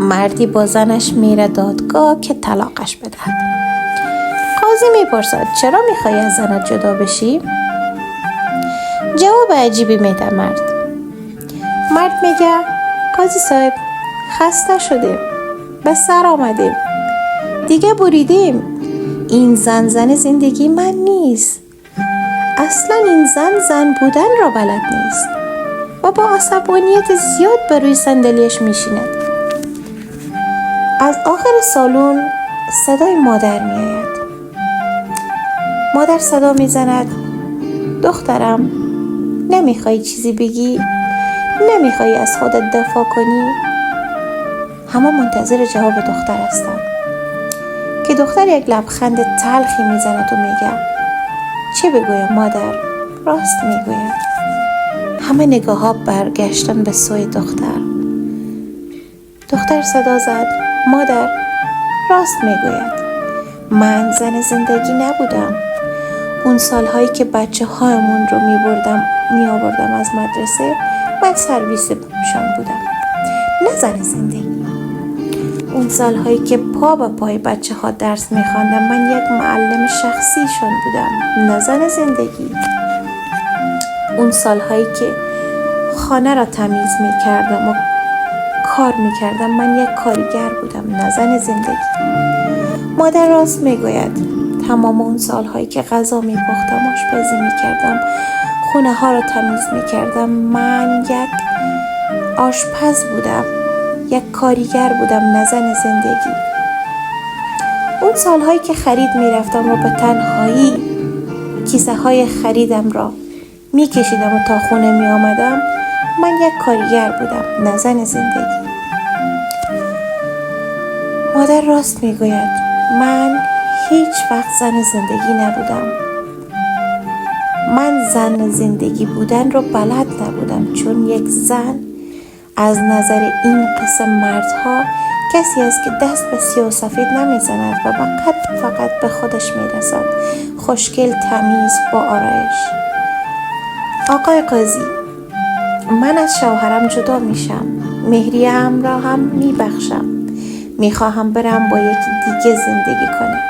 مردی با زنش میره دادگاه که طلاقش بدهد. قاضی میپرسد چرا میخوای از زنت جدا بشی؟ جواب عجیبی میده مرد میگه قاضی صاحب خسته شدیم، به سر آمدیم، دیگه بریدیم. این زن زندگی من نیست. اصلا این زن بودن را بلد نیست و با عصبانیت زیاد بر روی صندلیش میشیند. از آخر سالن صدای مادر میآید. مادر صدا میزند دخترم، نمیخوای چیزی بگی؟ نمیخوای از خودت دفاع کنی؟ همه منتظر جواب دختر هستند که دختر یک لبخند تلخی میزند و میگه چه بگویم مادر؟ راست میگوید. همه نگاه ها برگشتن به سوی دختر. دختر صدا زد مادر راست میگوید. من زن زندگی نبودم. اون سالهایی که بچه هایمون رو می آوردم از مدرسه، من سرویسشان بودم، نه زن زندگی. اون سالهایی که پا به پای بچه ها درس می خواندم، من یک معلم شخصیشان بودم، نه زن زندگی. اون سالهایی که خانه را تمیز می کردم و کار می کردم، من یک کارگر بودم، نه زن زندگی. مادر راست می گوید. تمام اون سالهایی که غذا می پختم، آشپزی می کردم، خونه ها را تمیز می کردم، من یک آشپز بودم، یک کارگر بودم، نه زن زندگی. اون سالهایی که خرید می رفتم و به تنهایی کیسه های خریدم را می کشیدم و تا خونه می آمدم، من یک کارگر بودم، نه زن زندگی. مادر راست می گوید. من هیچ وقت زن زندگی نبودم. من زن زندگی بودن رو بلد نبودم، چون یک زن از نظر این قسم مردها کسی است که دست به سیاه و سفید نمیزند و فقط به خودش میرسد، خوشگل، تمیز، با آرایش. آقای قاضی، من از شوهرم جدا میشم، مهریه‌ام را هم میبخشم، میخواهم برم با یکی دیگه زندگی کنم.